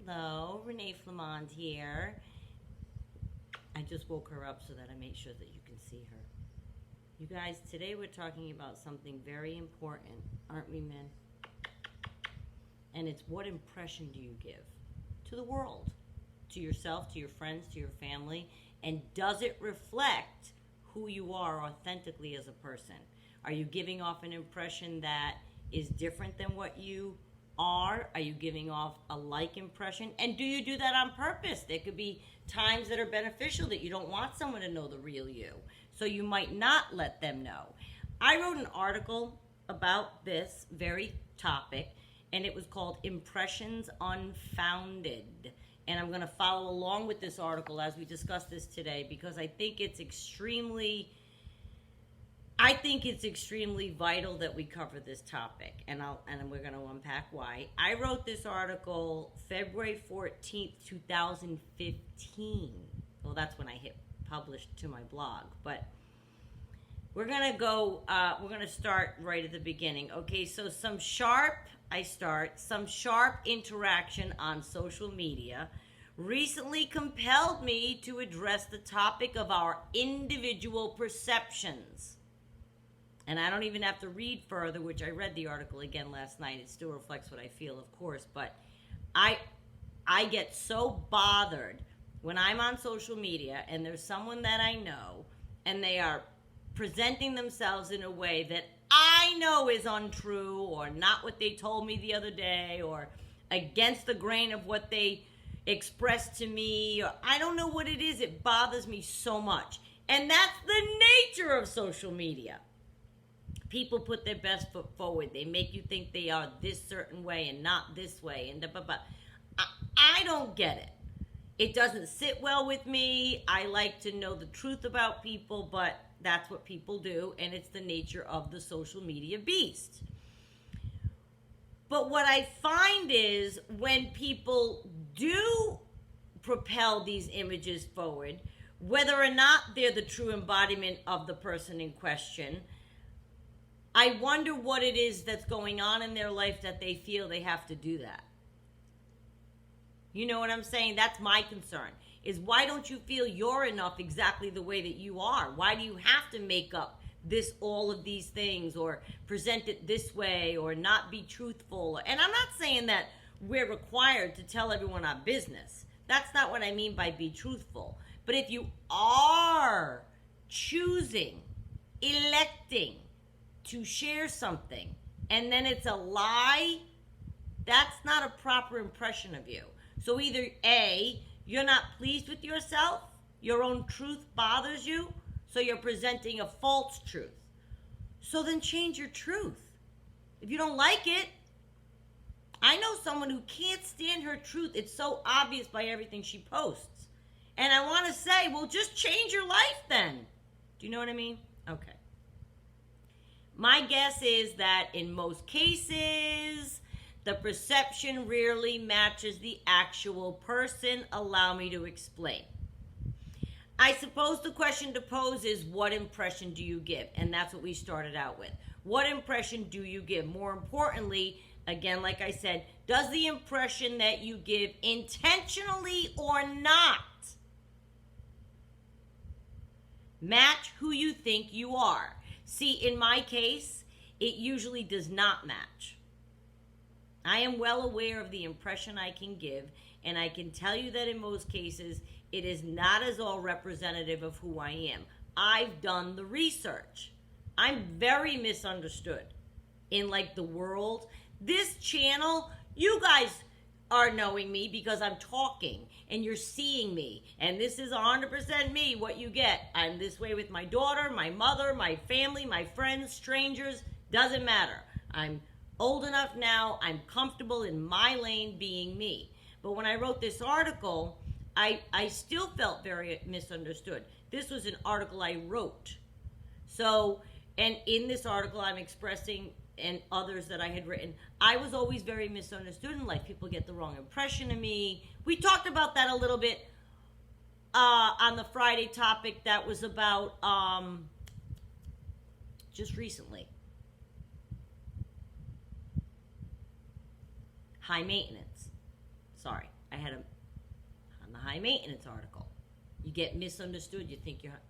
Hello, Renee Flamond here. I just woke her up so that I make sure that you can see her. You guys, today we're talking about something very important, aren't we, men? And it's, what impression do you give to the world, to yourself, to your friends, to your family, and does it reflect who you are authentically as a person? Are you giving off an impression that is different than what you are? Are you giving off a like impression? And do you do that on purpose? There could be times that are beneficial that you don't want someone to know the real you, so you might not let them know. I wrote an article about this very topic, and it was called Impressions Unfounded. And I'm going to follow along with this article as we discuss this today, because I think it's extremely vital that we cover this topic, and we're going to unpack why. I wrote this article February 14th, 2015. Well, that's when I hit publish to my blog, but we're going to start right at the beginning. Okay, so some sharp interaction on social media recently compelled me to address the topic of our individual perceptions. And I don't even have to read further, which I read the article again last night. It still reflects what I feel, of course. But I get so bothered when I'm on social media and there's someone that I know and they are presenting themselves in a way that I know is untrue or not what they told me the other day or against the grain of what they expressed to me. Or I don't know what it is. It bothers me so much. And that's the nature of social media. People put their best foot forward. They make you think they are this certain way and not this way. And I don't get it. It doesn't sit well with me. I like to know the truth about people, but that's what people do, and it's the nature of the social media beast. But what I find is when people do propel these images forward, whether or not they're the true embodiment of the person in question, I wonder what it is that's going on in their life that they feel they have to do that. You know what I'm saying? That's my concern, is why don't you feel you're enough exactly the way that you are? Why do you have to make up all of these things or present it this way or not be truthful? And I'm not saying that we're required to tell everyone our business. That's not what I mean by be truthful. But if you are choosing, electing to share something and then it's a lie, that's not a proper impression of you. So either A, you're not pleased with yourself, your own truth bothers you, so you're presenting a false truth. So then change your truth. If you don't like it, I know someone who can't stand her truth. It's so obvious by everything she posts. And I want to say, well, just change your life then. Do you know what I mean? Okay. My guess is that in most cases, the perception rarely matches the actual person. Allow me to explain. I suppose the question to pose is, what impression do you give? And that's what we started out with. What impression do you give? More importantly, again, like I said, does the impression that you give intentionally or not match who you think you are? See, in my case, it usually does not match. I am well aware of the impression I can give, and I can tell you that in most cases, it is not as all representative of who I am. I've done the research. I'm very misunderstood in the world. This channel, you guys are knowing me because I'm talking and you're seeing me, and this is 100% me, what you get. I'm this way with my daughter, my mother, my family, my friends, strangers, doesn't matter. I'm old enough now, I'm comfortable in my lane being me. But when I wrote this article, I still felt very misunderstood. This was an article I wrote. So, and in this article I'm expressing, and others that I had written, I was always very misunderstood in life. People get the wrong impression of me. We talked about that a little bit on the Friday topic that was about just recently. High maintenance. Sorry. I had on the high maintenance article. You get misunderstood. You think you're,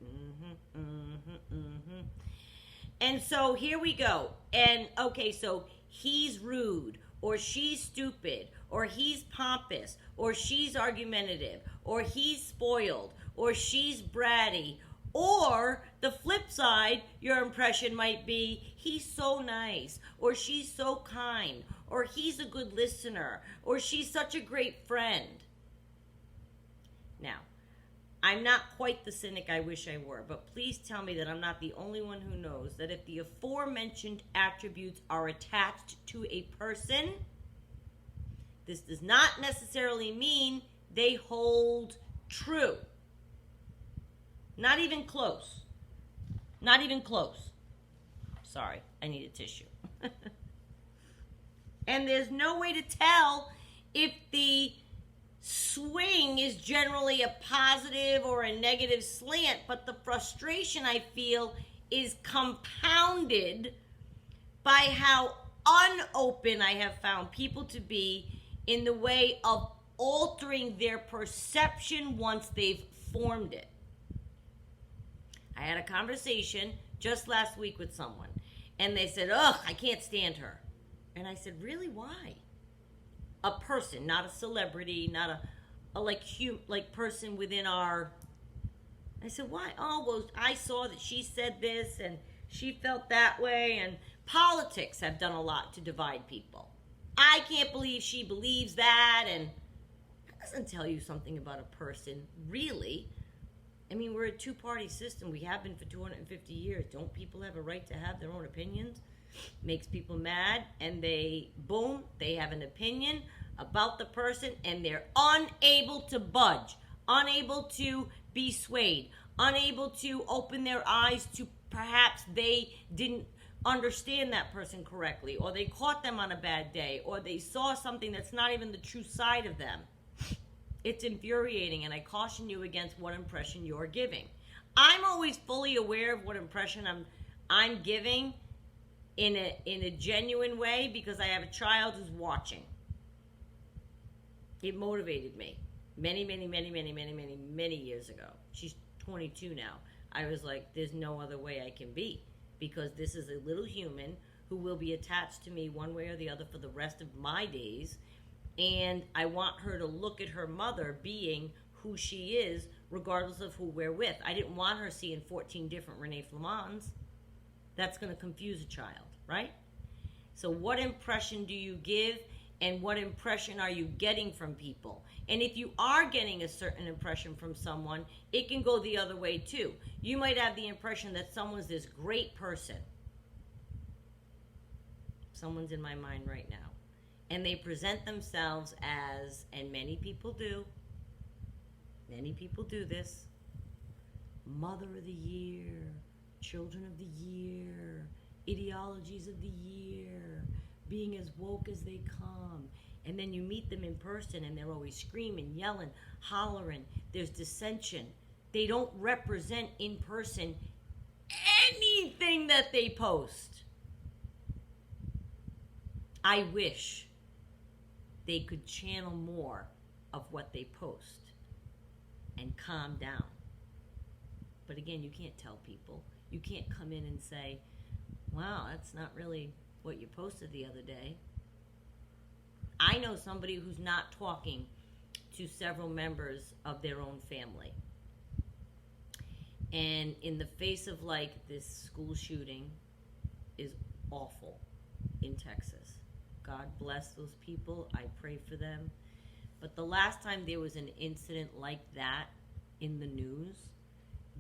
And so here we go. And okay, so he's rude, or she's stupid, or he's pompous, or she's argumentative, or he's spoiled, or she's bratty. Or the flip side, your impression might be he's so nice, or she's so kind, or he's a good listener, or she's such a great friend. Now, I'm not quite the cynic I wish I were, but please tell me that I'm not the only one who knows that if the aforementioned attributes are attached to a person, this does not necessarily mean they hold true. Not even close. Not even close. Sorry, I need a tissue. And there's no way to tell if the swing is generally a positive or a negative slant, but the frustration I feel is compounded by how unopen I have found people to be in the way of altering their perception once they've formed it. I had a conversation just last week with someone, and they said, ugh, I can't stand her. And I said, really, why? A person, not a celebrity, not a like person within our... I said, why? Oh, well, I saw that she said this, and she felt that way, and politics have done a lot to divide people. I can't believe she believes that, and that doesn't tell you something about a person, really. I mean, we're a two-party system. We have been for 250 years. Don't people have a right to have their own opinions? Makes people mad, and they have an opinion about the person, and they're unable to budge, unable to be swayed, unable to open their eyes to perhaps they didn't understand that person correctly, or they caught them on a bad day, or they saw something that's not even the true side of them. It's infuriating, and I caution you against what impression you're giving. I'm always fully aware of what impression I'm giving in a genuine way because I have a child who's watching. It motivated me many years ago. She's 22 now. I was like, there's no other way I can be, because this is a little human who will be attached to me one way or the other for the rest of my days. And I want her to look at her mother being who she is, regardless of who we're with. I didn't want her seeing 14 different Renee Flamans. That's going to confuse a child, right? So what impression do you give, and what impression are you getting from people? And if you are getting a certain impression from someone, it can go the other way too. You might have the impression that someone's this great person. Someone's in my mind right now. And they present themselves as, and many people do this, Mother of the Year, Children of the Year, Ideologies of the Year, being as woke as they come. And then you meet them in person and they're always screaming, yelling, hollering. There's dissension. They don't represent in person anything that they post. I wish they could channel more of what they post and calm down. But again, you can't tell people. You can't come in and say, wow, that's not really what you posted the other day. I know somebody who's not talking to several members of their own family. And in the face of like this school shooting is awful in Texas. God bless those people. I pray for them. But the last time there was an incident like that in the news,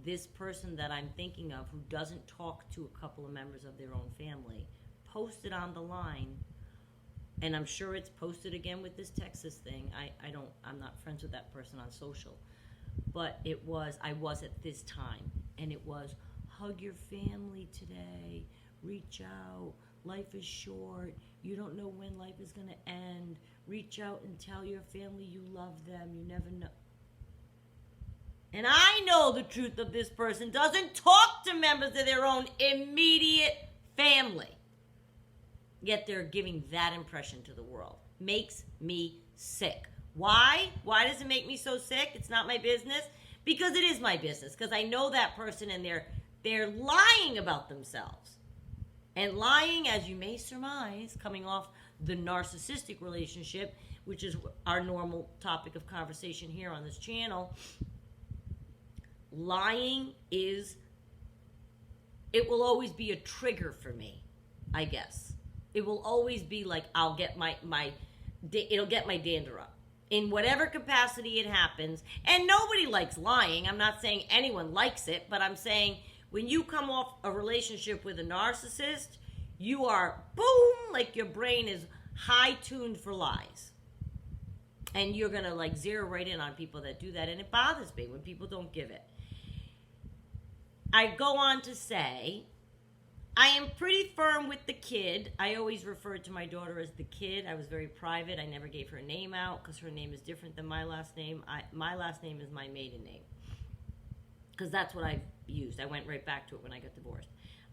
this person that I'm thinking of, who doesn't talk to a couple of members of their own family, posted on the line, and I'm sure it's posted again with this Texas thing. I'm not friends with that person on social, but I was at this time, and it was, hug your family today, reach out, life is short, you don't know when life is going to end, reach out and tell your family you love them, you never know. And I know the truth of this person doesn't talk to members of their own immediate family. Yet they're giving that impression to the world. Makes me sick. Why? Why does it make me so sick? It's not my business. Because it is my business. Because I know that person and they're lying about themselves. And lying, as you may surmise, coming off the narcissistic relationship, which is our normal topic of conversation here on this channel, lying it will always be a trigger for me, I guess. It will always be like, I'll get it'll get my dander up. In whatever capacity it happens, and nobody likes lying. I'm not saying anyone likes it, but I'm saying when you come off a relationship with a narcissist, you are, boom, like your brain is high-tuned for lies. And you're going to like zero right in on people that do that, and it bothers me when people don't give it. I go on to say, I am pretty firm with the kid. I always referred to my daughter as the kid. I was very private. I never gave her name out because her name is different than my last name. My last name is my maiden name because that's what I've used. I went right back to it when I got divorced.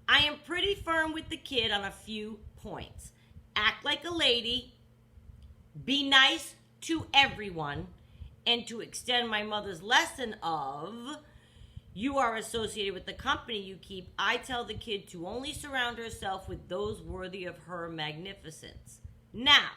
I am pretty firm with the kid on a few points. Act like a lady, be nice to everyone, and to extend my mother's lesson of, you are associated with the company you keep, I tell the kid to only surround herself with those worthy of her magnificence. Now,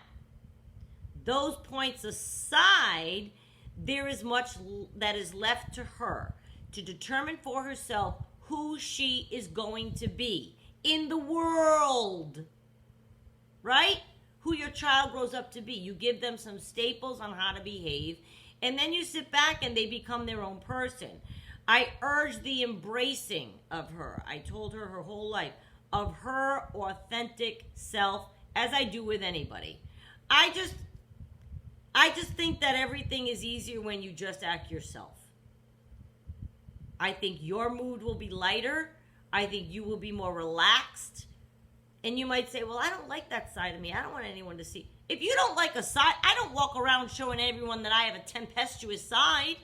those points aside, there is much that is left to her to determine for herself who she is going to be in the world, right? Who your child grows up to be. You give them some staples on how to behave, and then you sit back and they become their own person. I urge the embracing of her. I told her her whole life of her authentic self, as I do with anybody. I just think that everything is easier when you just act yourself. I think your mood will be lighter. I think you will be more relaxed. And you might say, well, I don't like that side of me. I don't want anyone to see. If you don't like a side, I don't walk around showing everyone that I have a tempestuous side.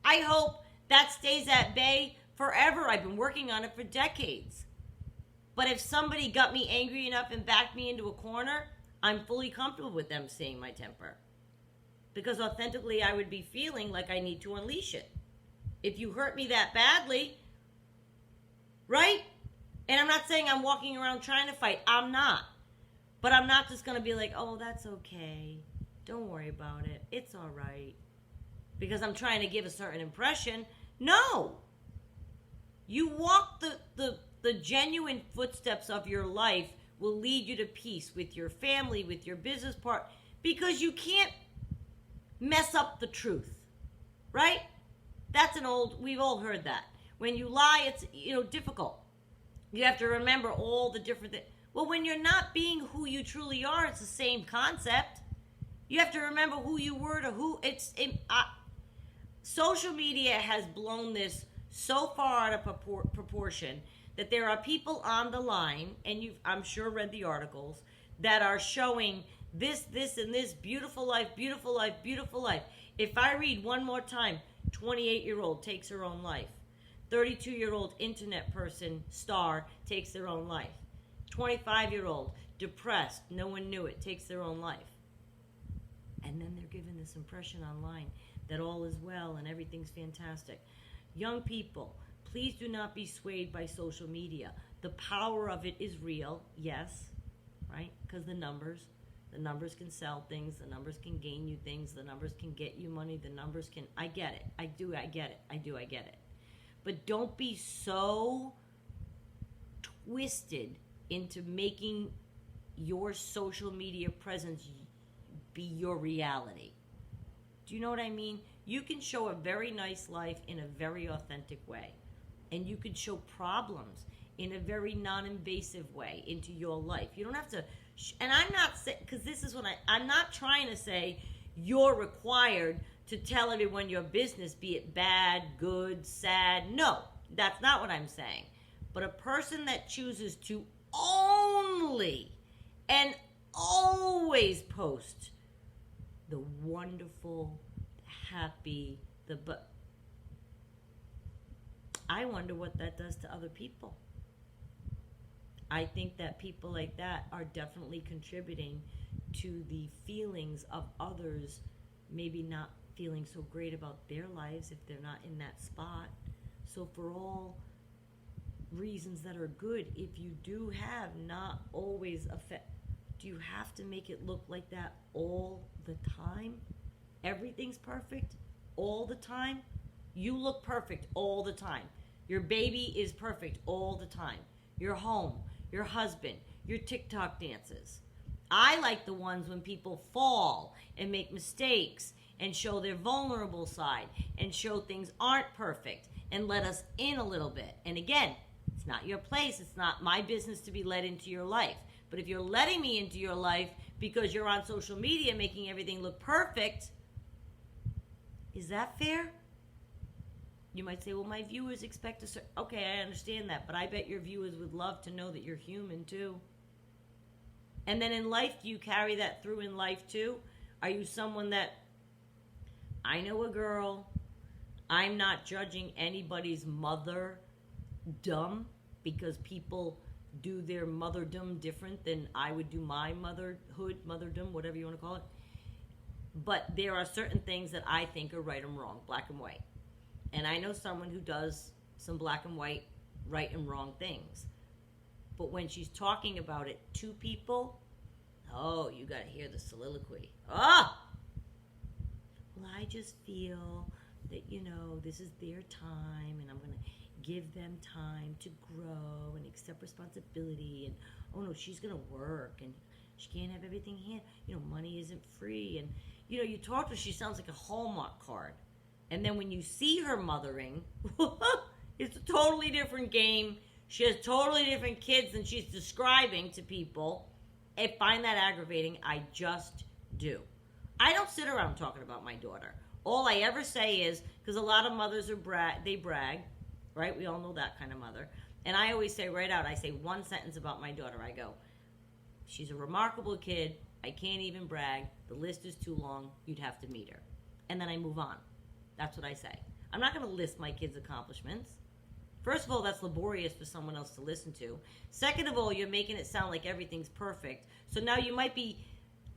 I hope that stays at bay forever. I've been working on it for decades. But if somebody got me angry enough and backed me into a corner, I'm fully comfortable with them seeing my temper. Because authentically, I would be feeling like I need to unleash it. If you hurt me that badly, right? And I'm not saying I'm walking around trying to fight. I'm not. But I'm not just going to be like, oh, that's okay. Don't worry about it. It's all right. Because I'm trying to give a certain impression. No. You walk the genuine footsteps of your life will lead you to peace with your family, with your business part, because you can't mess up the truth, right? We've all heard that. When you lie, it's, difficult. You have to remember all the different things. Well, when you're not being who you truly are, it's the same concept. You have to remember who you were to who. Social media has blown this so far out of proportion that there are people on the line, and you've, I'm sure, read the articles, that are showing this, and this, beautiful life, beautiful life, beautiful life. If I read one more time, 28-year-old takes her own life. 32-year-old internet person, star, takes their own life. 25-year-old, depressed, no one knew it, takes their own life. And then they're given this impression online that all is well and everything's fantastic. Young people, please do not be swayed by social media. The power of it is real, yes, right? Because the numbers can sell things, the numbers can gain you things, the numbers can get you money, the numbers can, I get it. I get it. But don't be so twisted into making your social media presence be your reality. Do you know what I mean? You can show a very nice life in a very authentic way. And you can show problems in a very non-invasive way into your life. You don't have to, and I'm not saying, because this is what I'm not trying to say you're required to tell everyone your business, be it bad, good, sad. No, that's not what I'm saying. But a person that chooses to only and always post the wonderful, happy, I wonder what that does to other people. I think that people like that are definitely contributing to the feelings of others maybe not feeling so great about their lives if they're not in that spot. So for all reasons that are good, if you do have not always do you have to make it look like that all the time? Everything's perfect all the time? You look perfect all the time. Your baby is perfect all the time. Your home, your husband, your TikTok dances. I like the ones when people fall and make mistakes and show their vulnerable side and show things aren't perfect and let us in a little bit. And again, it's not your place. It's not my business to be let into your life. But if you're letting me into your life because you're on social media making everything look perfect, is that fair? You might say, well, my viewers expect okay, I understand that, but I bet your viewers would love to know that you're human too. And then in life, do you carry that through in life too? Are you someone that, I know a girl, I'm not judging anybody's mother dumb because people do their motherdom different than I would do my motherdom, whatever you want to call it. But there are certain things that I think are right and wrong, black and white. And I know someone who does some black and white, right and wrong things. But when she's talking about it to people, oh, you got to hear the soliloquy. Ah! Well, I just feel that, this is their time, and I'm going to give them time to grow and accept responsibility. And, oh, no, she's going to work, and she can't have everything here. Money isn't free. And, you talk to her, she sounds like a Hallmark card. And then when you see her mothering, it's a totally different game. She has totally different kids than she's describing to people. I find that aggravating. I just do. I don't sit around talking about my daughter. All I ever say is, because a lot of mothers they brag, right? We all know that kind of mother. And I always say right out, I say one sentence about my daughter. I go, she's a remarkable kid. I can't even brag. The list is too long. You'd have to meet her. And then I move on. That's what I say. I'm not going to list my kids' accomplishments. First of all, that's laborious for someone else to listen to. Second of all, you're making it sound like everything's perfect. So now you might be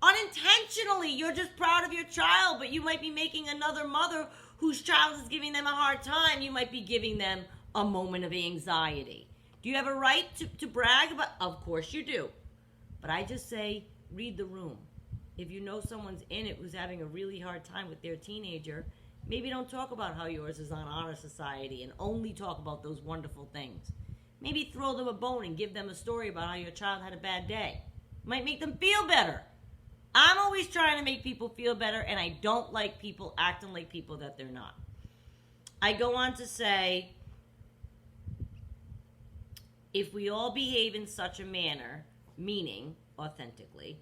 unintentionally, you're just proud of your child, but you might be making another mother whose child is giving them a hard time, you might be giving them a moment of anxiety. Do you have a right to brag about? Of course you do. But I just say, read the room. If you know someone's in it who's having a really hard time with their teenager, maybe don't talk about how yours is on Honor Society and only talk about those wonderful things. Maybe throw them a bone and give them a story about how your child had a bad day. Might make them feel better. I'm always trying to make people feel better, and I don't like people acting like people that they're not. I go on to say, if we all behave in such a manner, meaning authentically,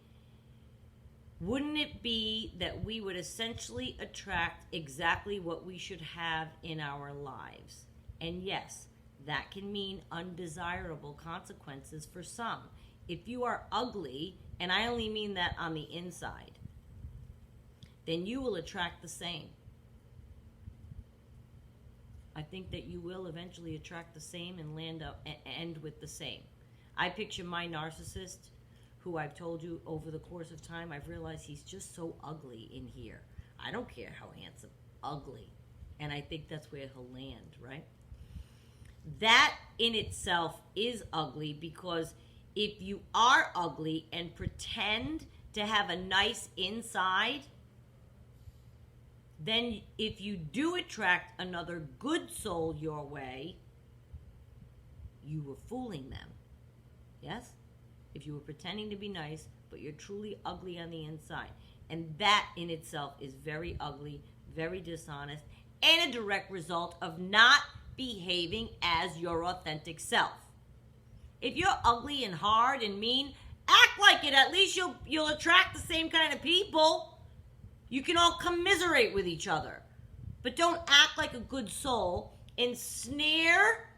wouldn't it be that we would essentially attract exactly what we should have in our lives? And yes, that can mean undesirable consequences for some. If you are ugly, and I only mean that on the inside, then you will attract the same. I think that you will eventually attract the same and end with the same. I picture my narcissist, who I've told you over the course of time, I've realized he's just so ugly in here. I don't care how handsome, ugly. And I think that's where he'll land, right? That in itself is ugly, because if you are ugly and pretend to have a nice inside, then if you do attract another good soul your way, you were fooling them. Yes? If you were pretending to be nice, but you're truly ugly on the inside. And that in itself is very ugly, very dishonest, and a direct result of not behaving as your authentic self. If you're ugly and hard and mean, act like it. At least you'll attract the same kind of people. You can all commiserate with each other. But don't act like a good soul and snare,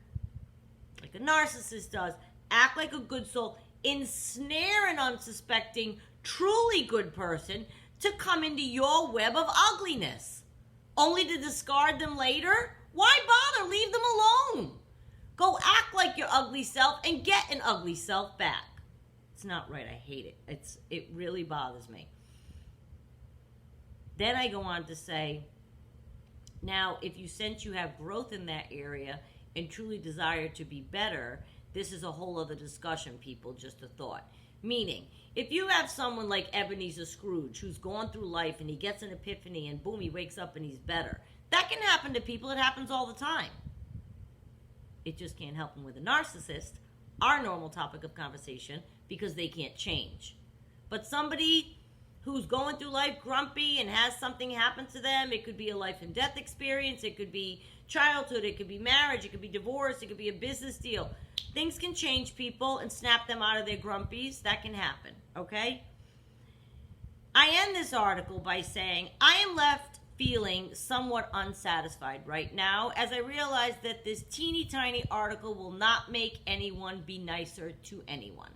like a narcissist does, act like a good soul, ensnare an unsuspecting, truly good person to come into your web of ugliness, only to discard them later? Why bother? Leave them alone. Go act like your ugly self and get an ugly self back. It's not right. I hate it. It really bothers me. Then I go on to say, now, if you sense you have growth in that area and truly desire to be better, this is a whole other discussion, people, just a thought. Meaning, if you have someone like Ebenezer Scrooge who's gone through life and he gets an epiphany and boom, he wakes up and he's better. That can happen to people. It happens all the time. It just can't happen with a narcissist, our normal topic of conversation, because they can't change. But somebody who's going through life grumpy and has something happen to them, it could be a life and death experience, it could be childhood, it could be marriage, it could be divorce, it could be a business deal. Things can change people and snap them out of their grumpies. That can happen, okay? I end this article by saying, I am left feeling somewhat unsatisfied right now as I realize that this teeny tiny article will not make anyone be nicer to anyone.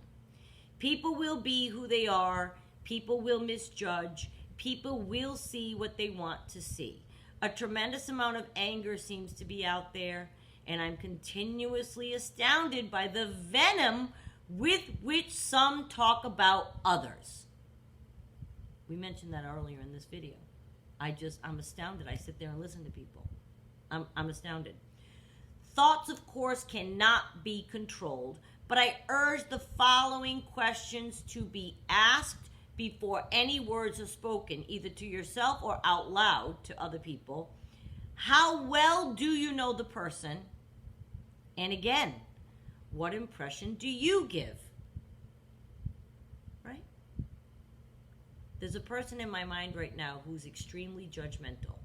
People will be who they are. People will misjudge. People will see what they want to see. A tremendous amount of anger seems to be out there, and I'm continuously astounded by the venom with which some talk about others. We mentioned that earlier in this video. I'm astounded. I sit there and listen to people. I'm astounded. Thoughts, of course, cannot be controlled, but I urge the following questions to be asked before any words are spoken, either to yourself or out loud to other people. How well do you know the person? And again, what impression do you give? Right? There's a person in my mind right now who's extremely judgmental.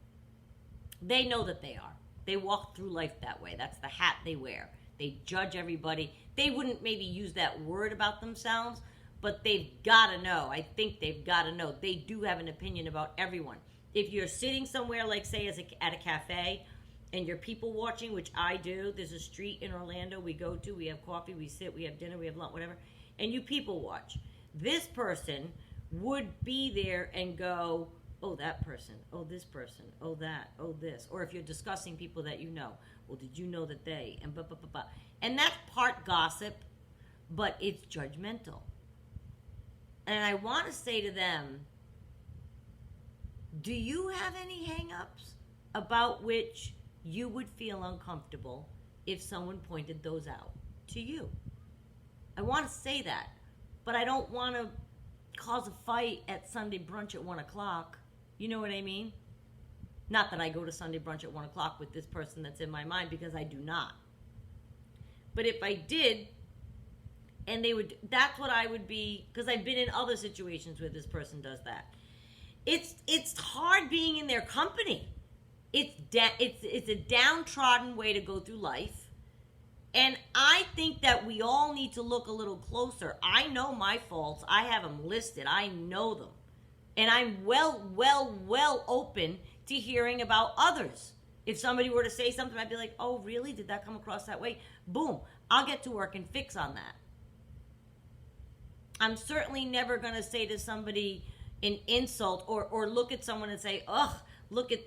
They know that they are. They walk through life that way. That's the hat they wear. They judge everybody. They wouldn't maybe use that word about themselves, but they've got to know. I think they've got to know. They do have an opinion about everyone. If you're sitting somewhere, like say at a cafe, and you're people watching, which I do, there's a street in Orlando we go to, we have coffee, we sit, we have dinner, we have lunch, whatever, and you people watch. This person would be there and go, oh, that person, oh, this person, oh, that, oh, this. Or if you're discussing people that you know, well, did you know that they, and blah, blah, blah, blah. And that's part gossip, but it's judgmental. And I want to say to them, do you have any hang-ups about which you would feel uncomfortable if someone pointed those out to you? I want to say that, but I don't want to cause a fight at Sunday brunch at 1 o'clock. You know what I mean? Not that I go to Sunday brunch at 1 o'clock with this person that's in my mind, because I do not. But if I did, and they would, that's what I would be, because I've been in other situations where this person does that. It's hard being in their company. It's a downtrodden way to go through life. And I think that we all need to look a little closer. I know my faults. I have them listed. I know them. And I'm well open to hearing about others. If somebody were to say something, I'd be like, oh, really? Did that come across that way? Boom. I'll get to work and fix on that. I'm certainly never going to say to somebody an insult or look at someone and say, ugh, look at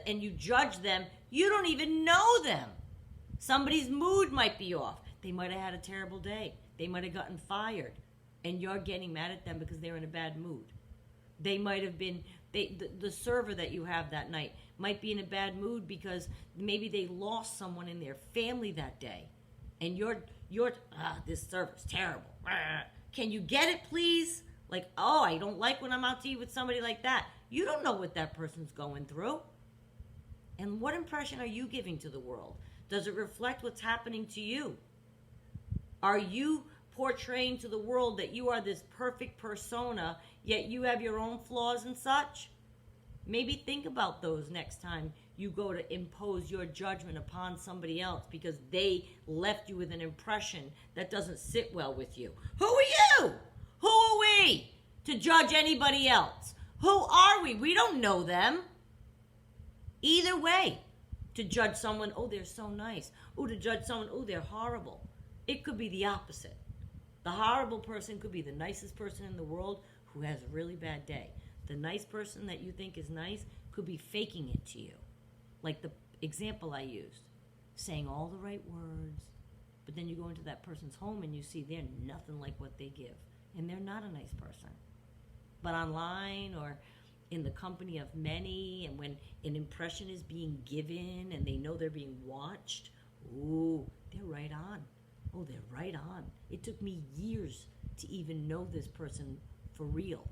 and you judge them. You don't even know them. Somebody's mood might be off. They might have had a terrible day. They might have gotten fired. And you're getting mad at them because they're in a bad mood. They might have been, the server that you have that night might be in a bad mood because maybe they lost someone in their family that day. And this server's terrible. Can you get it, please? Like, oh, I don't like when I'm out to eat with somebody like that. You don't know what that person's going through. And what impression are you giving to the world? Does it reflect what's happening to you? Are you portraying to the world that you are this perfect persona, yet you have your own flaws and such? Maybe think about those next time you go to impose your judgment upon somebody else because they left you with an impression that doesn't sit well with you. Who are you? Who are we to judge anybody else? Who are we? We don't know them. Either way, to judge someone, oh, they're so nice. Oh, to judge someone, oh, they're horrible. It could be the opposite. The horrible person could be the nicest person in the world who has a really bad day. The nice person that you think is nice could be faking it to you. Like the example I used, saying all the right words, But then you go into that person's home and you see they're nothing like what they give. And they're not a nice person. But online or in the company of many, and when an impression is being given and they know they're being watched, ooh, they're right on. Oh, they're right on. It took me years to even know this person for real.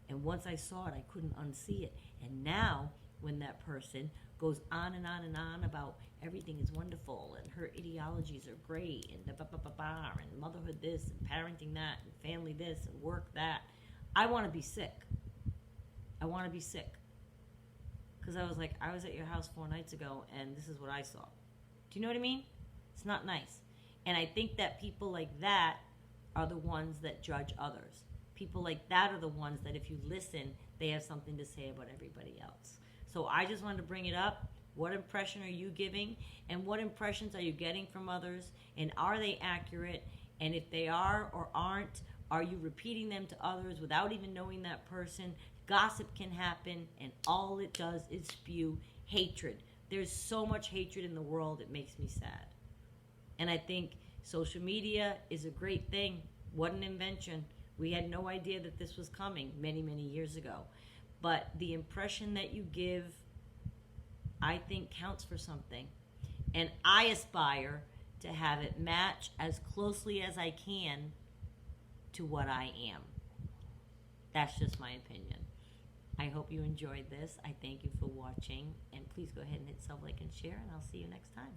And once I saw it, I couldn't unsee it. And now, when that person goes on and on and on about everything is wonderful and her ideologies are great and and motherhood this and parenting that and family this and work that, I want to be sick. I want to be sick. Because I was like, I was at your house 4 nights ago and this is what I saw. Do you know what I mean? It's not nice. And I think that people like that are the ones that judge others. People like that are the ones that if you listen, they have something to say about everybody else. So I just wanted to bring it up. What impression are you giving? And what impressions are you getting from others? And are they accurate? And if they are or aren't, are you repeating them to others without even knowing that person? Gossip can happen, and all it does is spew hatred. There's so much hatred in the world, it makes me sad. And I think social media is a great thing. What an invention. We had no idea that this was coming many, many years ago. But the impression that you give, I think, counts for something. And I aspire to have it match as closely as I can to what I am. That's just my opinion. I hope you enjoyed this. I thank you for watching. And please go ahead and hit sub, like, and share. And I'll see you next time.